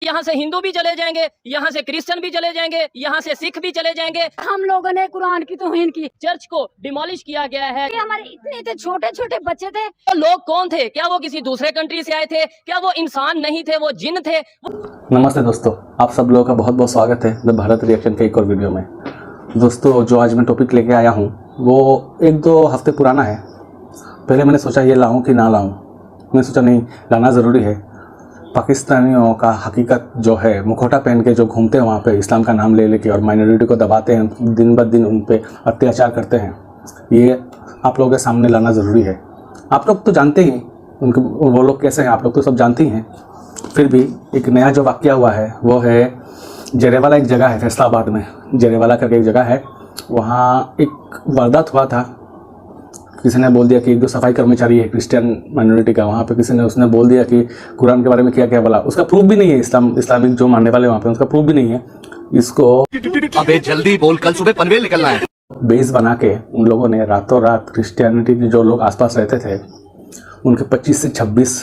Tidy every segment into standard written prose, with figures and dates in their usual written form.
यहाँ से हिंदू भी चले जाएंगे, यहाँ से क्रिश्चियन भी चले जाएंगे, यहाँ से सिख भी चले जाएंगे। हम लोगों ने कुरान की तौहीन की, चर्च को डिमोलिश किया गया है। हमारे इतने थे छोटे छोटे बच्चे थे। तो लोग कौन थे? क्या वो किसी दूसरे कंट्री से आए थे? क्या वो इंसान नहीं थे, वो जिन थे? नमस्ते दोस्तों, आप सब लोगों का बहुत बहुत स्वागत है द भारत रिएक्शन के एक और वीडियो में। दोस्तों, जो आज मैं टॉपिक लेके आया हूँ वो 1-2 हफ्ते पुराना है। पहले मैंने सोचा ये लाऊं कि ना लाऊं। मैंने सोचा नहीं, लाना ज़रूरी है। पाकिस्तानियों का हकीकत जो है, मुखौटा पहन के जो घूमते हैं वहाँ पे, इस्लाम का नाम ले लेके और माइनॉरिटी को दबाते हैं, दिन ब दिन उन पे अत्याचार करते हैं, ये आप लोगों के सामने लाना ज़रूरी है। आप लोग तो जानते ही उनके वो लोग कैसे हैं, आप लोग तो सब जानते ही हैं। फिर भी एक नया जो वाक़या हुआ है वो है जरेवाला, एक जगह है फैसलाबाद में, जरेवाला करके एक जगह है। वहाँ एक वारदात हुआ था। किसी ने बोल दिया कि 1-2 सफाई कर्मचारी है क्रिश्चियन माइनॉरिटी का, वहाँ पे किसी ने उसने बोल दिया कि कुरान के बारे में क्या बोला। उसका प्रूफ भी नहीं है, इस्लामिक जो मानने वाले वहाँ पे, उसका प्रूफ भी नहीं है। इसको अबे जल्दी बोल, कल सुबह पनवेल निकलना है। बेस बना के उन लोगों ने रातों रात क्रिश्चियनिटी के जो लोग आसपास रहते थे उनके 25 से 26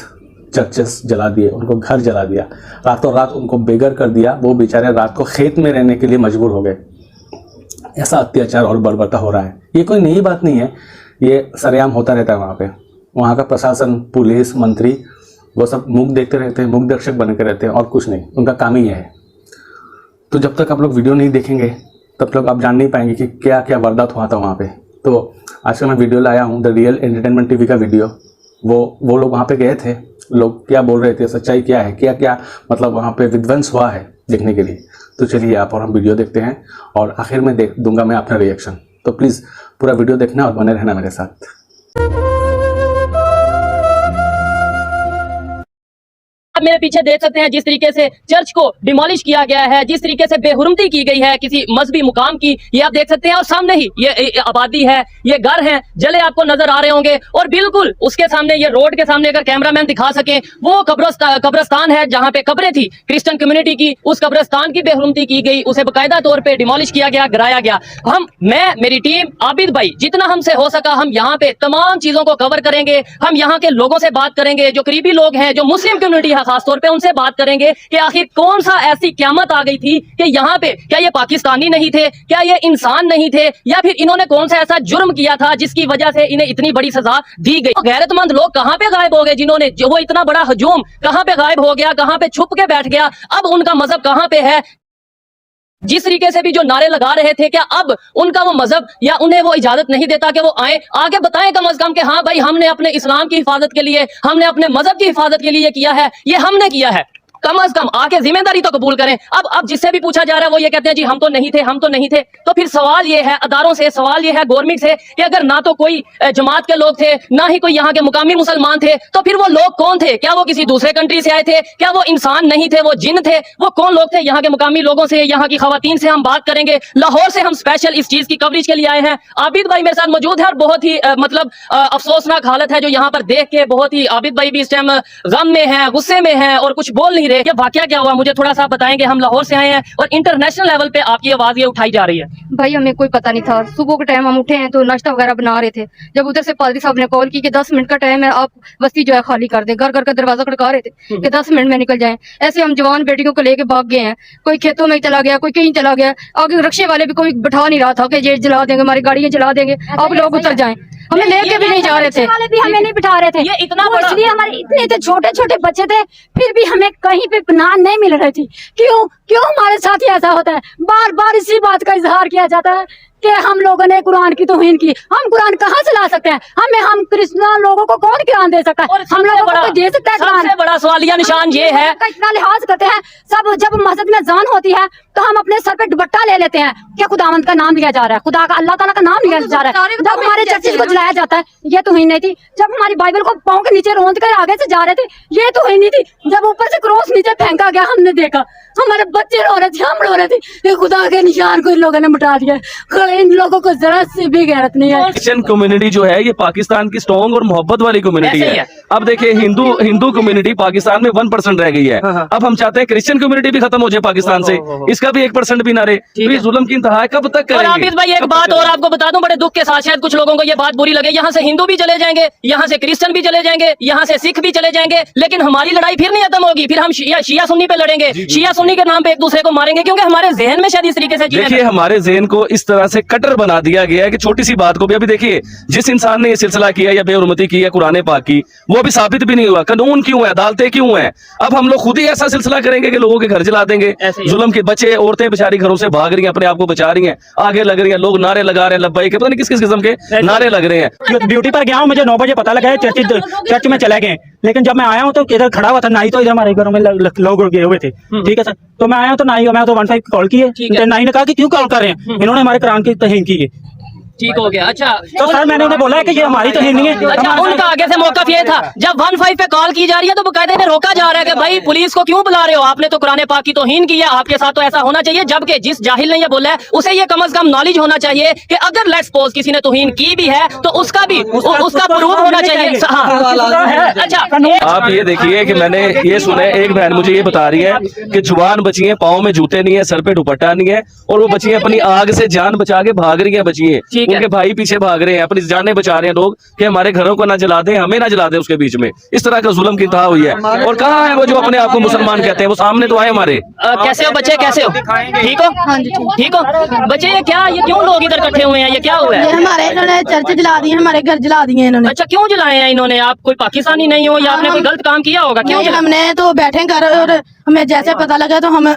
चर्चेस जला दिए, उनको घर जला दिया, रातों रात उनको बेघर कर दिया। वो बेचारे रात को खेत में रहने के लिए मजबूर हो गए। ऐसा अत्याचार और बर्बरता हो रहा है। ये कोई नई बात नहीं है, ये सरेआम होता रहता है वहाँ पे। वहाँ का प्रशासन, पुलिस, मंत्री, वो सब मुख देखते रहते हैं, मुख दर्शक बने के रहते हैं और कुछ नहीं, उनका काम ही है। तो जब तक आप लोग वीडियो नहीं देखेंगे तब तक आप जान नहीं पाएंगे कि क्या क्या वारदात हुआ था वहाँ पे। तो आज का मैं वीडियो लाया हूँ, द रियल एंटरटेनमेंट टीवी का वीडियो। वो लोग वहाँ पे गए थे, लोग क्या बोल रहे थे, सच्चाई क्या है, क्या क्या मतलब वहाँ पे विध्वंस हुआ है देखने के लिए। तो चलिए आप और हम वीडियो देखते हैं और आखिर में देख दूंगा मैं अपना रिएक्शन। तो प्लीज़ पूरा वीडियो देखना और बने रहना मेरे साथ। आप मेरे पीछे देख सकते हैं जिस तरीके से चर्च को डिमोलिश किया गया है, जिस तरीके से बेहुरमती की गई है किसी मजहबी मुकाम की, ये आप देख सकते हैं। और सामने ही ये आबादी है, ये घर हैं, जले आपको नजर आ रहे होंगे। और बिल्कुल उसके सामने, ये रोड के सामने अगर कैमरामैन दिखा सके, वो कब्रस्तान है जहां पे कब्रें थी क्रिश्चियन कम्युनिटी की। उस कब्रस्तान की बेहुरमती की गई, उसे बाकायदा तौर पर डिमोलिश किया गया, गिराया गया। मैं, मेरी टीम, आबिद भाई, जितना हमसे हो सका हम यहाँ पे तमाम चीजों को कवर करेंगे। हम यहाँ के लोगों से बात करेंगे, जो करीबी लोग हैं, जो मुस्लिम कम्युनिटी है खासतौर पे, उनसे बात करेंगे कि आखिर कौन सा ऐसी क़यामत आ गई थी कि यहाँ पे, क्या ये पाकिस्तानी नहीं थे, क्या ये इंसान नहीं थे, या फिर इन्होंने कौन सा ऐसा जुर्म किया था जिसकी वजह से इन्हें इतनी बड़ी सजा दी गई। तो गैरतमंद लोग कहाँ पे गायब हो गए, जिन्होंने जो वो इतना बड़ा हजूम कहाँ पे गायब हो गया, कहाँ पे छुप के बैठ गया। अब उनका मजहब कहाँ पे है? जिस तरीके से भी जो नारे लगा रहे थे, क्या अब उनका वो मजहब या उन्हें वो इजाजत नहीं देता कि वो आए, आगे बताएं कम अज कम कि हाँ भाई, हमने अपने इस्लाम की हिफाजत के लिए, हमने अपने मजहब की हिफाजत के लिए किया है, ये हमने किया है। कम अज कम आके जिम्मेदारी तो कबूल करें। अब जिससे भी पूछा जा रहा है वो ये कहते हैं जी हम तो नहीं थे, हम तो नहीं थे। तो फिर सवाल ये है अदारों से, सवाल ये है गवर्नमेंट से कि अगर ना तो कोई जमात के लोग थे, ना ही कोई यहाँ के मुकामी मुसलमान थे, तो फिर वो लोग कौन थे? क्या वो किसी दूसरे कंट्री से आए थे? क्या वो इंसान नहीं थे, वो जिन थे? वो कौन लोग थे? यहाँ के मुकामी लोगों से, यहाँ की खवातीन से हम बात करेंगे। लाहौर से हम स्पेशल इस चीज की कवरेज के लिए आए हैं। आबिद भाई मेरे साथ मौजूद है और बहुत ही मतलब अफसोसनाक हालत है जो यहाँ पर देख के, बहुत ही, आबिद भाई भी इस टाइम गम में है, गुस्से में है और कुछ बोल नहीं रहे। क्या वाकया क्या हुआ, मुझे थोड़ा सा बताएंगे। हम लाहौर से आए हैं और इंटरनेशनल लेवल पे आपकी आवाज ये उठाई जा रही है। भाई हमें कोई पता नहीं था। सुबह के टाइम हम उठे हैं तो नाश्ता वगैरह बना रहे थे, जब उधर से पादरी साहब ने कॉल की कि 10 मिनट का टाइम है, आप बस्ती जो है खाली कर दे। घर घर का दरवाजा खड़का रहे थे कि 10 मिनट में निकल जाएं। ऐसे हम जवान बेटियों को लेके भाग गए हैं। कोई खेतों में चला गया, कोई कहीं चला गया। आगे रिक्शे वाले भी कोई बैठा नहीं रहा था कि ये जला देंगे, हमारी गाड़ियां जला देंगे, आप लोग उतर जाएं। हमें लेके भी नहीं जा रहे थे, वाले भी हमें नहीं बिठा रहे थे। ये इतना बड़ा, इसलिए हमारे इतने थे छोटे छोटे बच्चे थे, फिर भी हमें कहीं पे पनाह नहीं मिल रही थी। क्यों हमारे साथ ही ऐसा होता है? बार बार इसी बात का इजहार किया जाता है कि हम लोगों ने कुरान की तौहीन की। हम कुरान कहाँ से ला सकते हैं? हम क्रिश्चियन लोगों को कौन कुरान दे सकता है? हम लोगों को दे सकता है कुरान? सबसे बड़ा सवालिया निशान ये है, इतना लिहाज करते हैं सब। जब मस्जिद में जान होती है तो हम अपने सर पे दुपट्टा ले लेते हैं कि खुदावंद का नाम लिया जा रहा है, खुदा का, अल्लाह ताला का नाम लिया जा रहा है। जब हमारे चर्चिस को जलाया जाता है, ये तौहीन नहीं थी। जब हमारी बाइबल को पाँव के नीचे रोंद कर आगे से जा रहे थे, ये तौहीन नहीं थी। जब ऊपर से क्रॉस नीचे फेंका गया, हमने देखा, हमारे बच्चे रो रहे थे, हम रो रहे थे, खुदा के निशान को इन लोगों ने मिटा दिया, इन लोगों को जरा से भी गैरत नहीं है। क्रिश्चियन कम्युनिटी जो है ये पाकिस्तान की स्ट्रॉन्ग और मोहब्बत वाली कम्युनिटी ऐसे ही है। है। अब देखिए हिंदू कम्युनिटी पाकिस्तान में 1% रह गई है। अब हम चाहते हैं क्रिश्चियन कम्युनिटी भी खत्म हो जाए पाकिस्तान से, इसका भी 1% भी ना रहे। तो ये जुल्म की इंतहा है, कब तक और करेंगे? हाफिज भाई एक बात और आपको बता दूं, बड़े दुख के साथ शायद कुछ लोगों को ये बात बुरी लगे, यहाँ से हिंदू भी चले जाएंगे, यहाँ से क्रिश्चियन भी चले जाएंगे, यहाँ से सिख भी चले जाएंगे, लेकिन हमारी लड़ाई फिर नहीं खत्म होगी। फिर हम शिया सुन्नी पे लड़ेंगे, शिया सुन्नी के नाम पे एक दूसरे को मारेंगे, क्योंकि हमारे जहन में शायद इस तरीके से देखिए हमारे ज़हन को इस तरह से कटर बना दिया गया है कि छोटी सी बात को भी, अभी देखिए जिस इंसान ने ये सिलसिला किया या बेहुरमती की है कुरान पाक की, वो अभी साबित भी नहीं हुआ। कानून क्यों है, अदालतें क्यों है? अब हम लोग खुद ही ऐसा सिलसिला करेंगे कि लोगों के घर जला देंगे। जुल्म के बच्चे औरतें बेचारी घरों से भाग रही हैं, अपने आप को बचा रही हैं, आगे लग रही हैं, लोग नारे लगा रहे हैं, लब्बाई के, पता नहीं किस किस किस्म के नारे लग रहे हैं। ड्यूटी पर गया हूँ, मुझे 9 बजे पता लगा है चर्च में चले गए, लेकिन जब मैं आया हूँ तो इधर खड़ा हुआ था नाई, तो इधर हमारे घरों में लोग गए हुए थे। ठीक है सर, तो मैं आया तो नाई, मैं तो 15 कॉल की है, नाई ने कहा कि क्यों कॉल कर रहे हैं, इन्होंने हमारे कुरान की तौहीन की है। ठीक हो गया। अच्छा तो सर मैंने उन्हें बोला है कि ये हमारी तौहीन नहीं है। अच्छा, उनका आगे से मौका ये था, जब 15 पे कॉल की जा रही है तो बकायदे में रोका जा रहा है कि भाई पुलिस को क्यों बुला रहे हो, आपने तो कुरान पाक की तौहीन की है, आपके साथ तो ऐसा होना चाहिए। जबकि जिस जाहिल ने ये बोला है उसे ये कम से कम नॉलेज होना चाहिए कि अगर लेट्स सपोज किसी ने तौहीन की भी है तो उसका भी उसका प्रूफ होना चाहिए। हाँ, अच्छा आप ये देखिए कि मैंने ये सुना है, एक बहन मुझे ये बता रही है कि जुबान बची है, पाँव में जूते नहीं है, सर पे दुपट्टा नहीं है, और वो बची है अपनी आग से जान बचा के भाग रही है, बची है, ठीक है। उनके भाई पीछे भाग रहे हैं, अपनी जानें बचा रहे हैं लोग कि हमारे घरों को ना जला दें, हमें ना जला दें उसके बीच में। इस तरह का जुल्म की इंतहा हुई है। और कहाँ है वो जो अपने आप को मुसलमान कहते हैं, वो सामने तो आए हमारे। कैसे हो बच्चे, कैसे हो, ठीक हो? हाँ जी ठीक हो बच्चे? ये क्या, ये क्यों लोग इधर इकट्ठे हुए हैं, ये क्या हुआ ये है? हमारे इन्होंने चर्च जला दिए, हमारे घर जला दिए इन्होंने। अच्छा, क्यों जलाए हैं इन्होंने? आप कोई पाकिस्तानी नहीं हो या आपने कोई गलत काम किया होगा? क्यों नहीं, जलाए? हमने तो बैठे घर और हमें जैसे पता लगा तो हम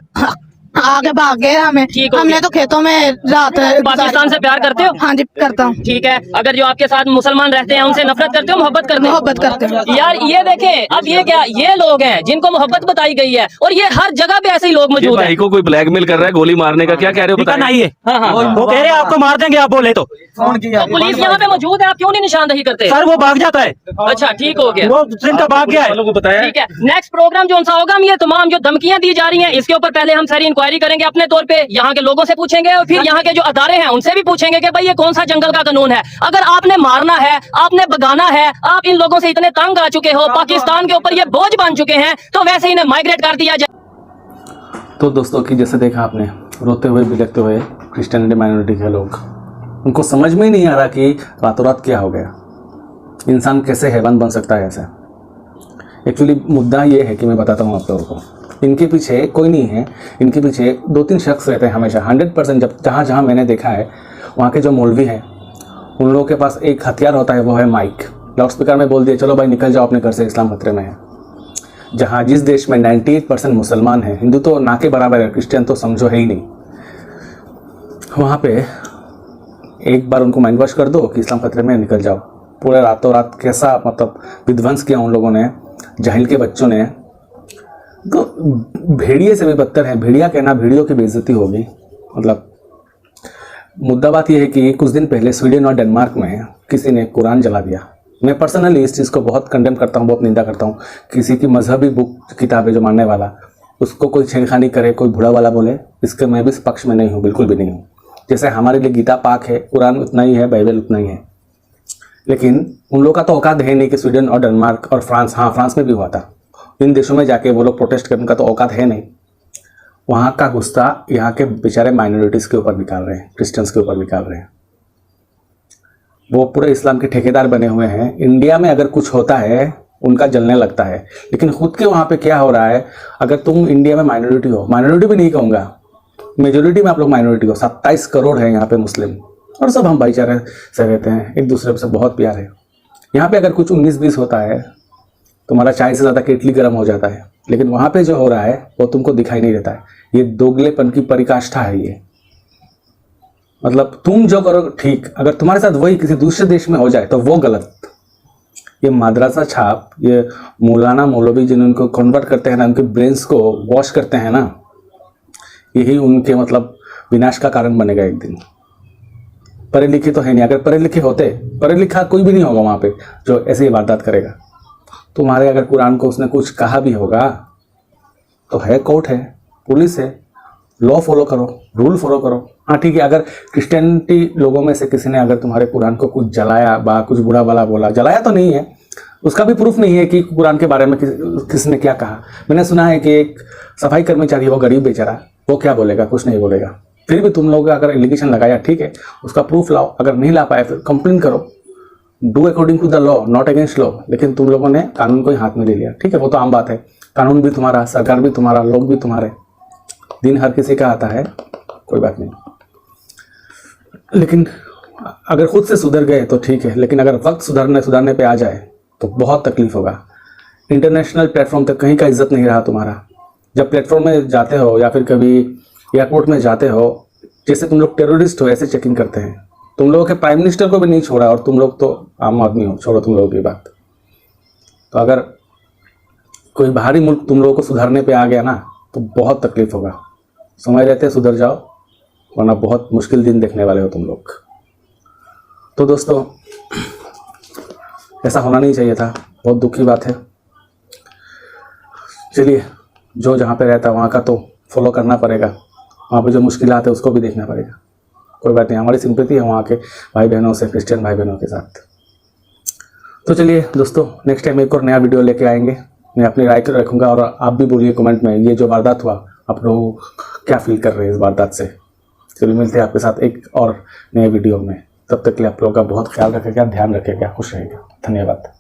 आगे भाग गए। हमें ठीक हो हमने गया। तो खेतों में रात पाकिस्तान से प्यार करते हो? हाँ जी करता हूँ। ठीक है। अगर जो आपके साथ मुसलमान रहते हैं उनसे नफरत करते हो, मोहब्बत करते हो? मोहब्बत करते हो। यार ये देखें, अब ये क्या, ये लोग हैं जिनको मोहब्बत बताई गई है, और ये हर जगह पे ऐसे ही लोग ये मौजूद हैं। भाई को कोई ब्लैकमेल कर रहा है गोली मारने का, क्या कह रहे हो पता बताइए? नहीं है, हाँ, हाँ, हाँ। वो कह रहे हैं आपको मार देंगे आप बोले तो। तो पुलिस यहाँ पे मौजूद है, आप क्यों नहीं निशानदही करते? सर वो भाग जाता है, अच्छा ठीक हो गया। वो जिनका भाग गया है। वालों को बताया ठीक है, नेक्स्ट प्रोग्राम जो सा होगा, हम ये तमाम जो धमकियां दी जा रही हैं इसके ऊपर पहले हम सारी इंक्वायरी करेंगे अपने तौर पे, यहाँ के लोगों से पूछेंगे और फिर यहाँ के जो अदारे हैं उनसे भी पूछेंगे कि भाई ये कौन सा जंगल का कानून है। अगर आपने मारना है, आपने भगाना है, आप इन लोगों से इतने तंग आ चुके हो, पाकिस्तान के ऊपर ये बोझ बन चुके हैं, तो वैसे ही इन्हें माइग्रेट कर दिया जाए। तो दोस्तों की जैसे देखा आपने, रोते हुए बिलखते हुए क्रिश्चियनिटी माइनॉरिटी के लोग, उनको समझ में ही नहीं आ रहा कि रातों रात क्या हो गया, इंसान कैसे हैवान बन सकता है ऐसा। एक्चुअली मुद्दा ये है कि मैं बताता हूँ आप लोगों को, इनके पीछे कोई नहीं है, इनके पीछे 2-3 शख्स रहते हैं हमेशा 100%। जब जहाँ जहाँ मैंने देखा है वहाँ के जो मौलवी हैं उन लोगों के पास एक हथियार होता है, वो है माइक। लाउड स्पीकर में बोल दिए चलो भाई निकल जाओ अपने घर से, इस्लाम खतरे में है। जहाँ जिस देश में 98% मुसलमान हैं, हिंदू तो ना के बराबर है, क्रिश्चियन तो समझो है ही नहीं, वहाँ पे एक बार उनको माइंड वॉश कर दो कि इस्लाम खतरे में, निकल जाओ। पूरे रातों रात कैसा मतलब विध्वंस किया उन लोगों ने, जाहिल के बच्चों ने। तो भेड़िए से भी बदतर है, भेड़िया कहना, भेड़ियों की बेइज्जती होगी। मतलब मुद्दा बात यह है कि कुछ दिन पहले स्वीडन और डेनमार्क में किसी ने कुरान जला दिया। मैं पर्सनली इस चीज़ को बहुत कंडेम करता हूँ, बहुत निंदा करता हूँ। किसी की मजहबी बुक किताब है जो मानने वाला, उसको कोई छेड़खानी करे, कोई बुरा वाला बोले, इसके मैं भी इस पक्ष में नहीं हूँ, बिल्कुल भी नहीं हूँ। जैसे हमारे लिए गीता पाक है, कुरान उतना ही है, बाइबल उतना ही है, लेकिन उन लोगों का तो औकात है नहीं कि स्वीडन और डेनमार्क और फ्रांस, हाँ फ्रांस में भी हुआ था, इन देशों में जाके वो लोग प्रोटेस्ट करने का तो औकात है नहीं। वहाँ का गुस्सा यहाँ के बेचारे माइनॉरिटीज़ के ऊपर निकाल रहे हैं, क्रिश्चियंस के ऊपर निकाल रहे हैं। वो पूरे इस्लाम के ठेकेदार बने हुए हैं। इंडिया में अगर कुछ होता है उनका जलने लगता है, लेकिन खुद के वहाँ पे क्या हो रहा है, अगर तुम इंडिया में माइनॉरिटी हो, माइनॉरिटी भी नहीं कहूँगा, मेजोरिटी में आप लोग माइनॉरिटी हो, 27 करोड़ है यहाँ पे मुस्लिम, और सब हम भाईचारे से रहते हैं, एक दूसरे से बहुत प्यार है। यहाँ पे अगर कुछ 19-20 होता है तुम्हारा चाय से ज़्यादा केटली गर्म हो जाता है, लेकिन वहाँ पे जो हो रहा है वो तुमको दिखाई नहीं देता है। ये दोगलेपन की परिकाष्ठा है ये। मतलब तुम जो करो ठीक, अगर तुम्हारे साथ वही किसी दूसरे देश में हो जाए तो वो गलत। ये माद्रासा छाप, ये मौलाना मौलवी जिनको कन्वर्ट करते हैं ना, उनके ब्रेन्स को वॉश करते हैं ना, यही उनके मतलब विनाश का कारण बनेगा एक दिन। पढ़े लिखे तो है नहीं, अगर पढ़े लिखे होते, पढ़े लिखा कोई भी नहीं होगा वहाँ पे जो ऐसी वारदात करेगा। तुम्हारे अगर कुरान को उसने कुछ कहा भी होगा तो है कोर्ट है, पुलिस है, लॉ फॉलो करो, रूल फॉलो करो। हाँ ठीक है, अगर क्रिश्चियनिटी लोगों में से किसी ने अगर तुम्हारे कुरान को कुछ जलाया बा कुछ बुरा भला बोला, जलाया तो नहीं है, उसका भी प्रूफ नहीं है कि कुरान के बारे में किसने क्या कहा। मैंने सुना है कि एक सफाई कर्मचारी, वो गरीब बेचारा, वो क्या बोलेगा, कुछ नहीं बोलेगा। फिर भी तुम लोग अगर एलिगेशन लगाया, ठीक है, उसका प्रूफ लाओ। अगर नहीं ला पाए फिर कंप्लेन करो, do according to the law, not against law. लेकिन तुम लोगों ने कानून को ही हाथ में ले लिया, ठीक है, वो तो आम बात है। कानून भी तुम्हारा, सरकार भी तुम्हारा, लोग भी तुम्हारे, दिन हर किसी का आता है, कोई बात नहीं। लेकिन अगर खुद से सुधर गए तो ठीक है, लेकिन अगर वक्त सुधरने पे आ जाए तो बहुत तकलीफ होगा। इंटरनेशनल प्लेटफॉर्म तक कहीं का इज्जत नहीं रहा तुम्हारा। जब प्लेटफॉर्म में जाते हो या फिर कभी एयरपोर्ट में जाते हो, जैसे तुम लोग टेररिस्ट हो ऐसे चेकिंग करते हैं। तुम लोगों के प्राइम मिनिस्टर को भी नहीं छोड़ा, और तुम लोग तो आम आदमी हो, छोड़ो तुम लोगों की बात। तो अगर कोई बाहरी मुल्क तुम लोगों को सुधारने पे आ गया ना तो बहुत तकलीफ होगा। समय रहते सुधर जाओ, वरना बहुत मुश्किल दिन देखने वाले हो तुम लोग। तो दोस्तों, ऐसा होना नहीं चाहिए था, बहुत दुख की बात है। चलिए, जो जहाँ पे रहता है वहाँ का तो फॉलो करना पड़ेगा, वहाँ पे जो मुश्किलात है उसको भी देखना पड़ेगा। कोई बात नहीं, हमारी सिंपैथी है वहाँ के भाई बहनों से, क्रिश्चियन भाई बहनों के साथ। तो चलिए दोस्तों, नेक्स्ट टाइम एक और नया वीडियो लेके आएंगे। मैं अपनी राय रखूँगा और आप भी बोलिए कमेंट में, ये जो वारदात हुआ आप लोग क्या फील कर रहे हैं इस वारदात से। चलिए मिलते हैं आपके साथ एक और नए वीडियो में। तब तक के लिए आप लोगों का बहुत ख्याल रखेगा, ध्यान रखेगा, खुश रहेगा। धन्यवाद।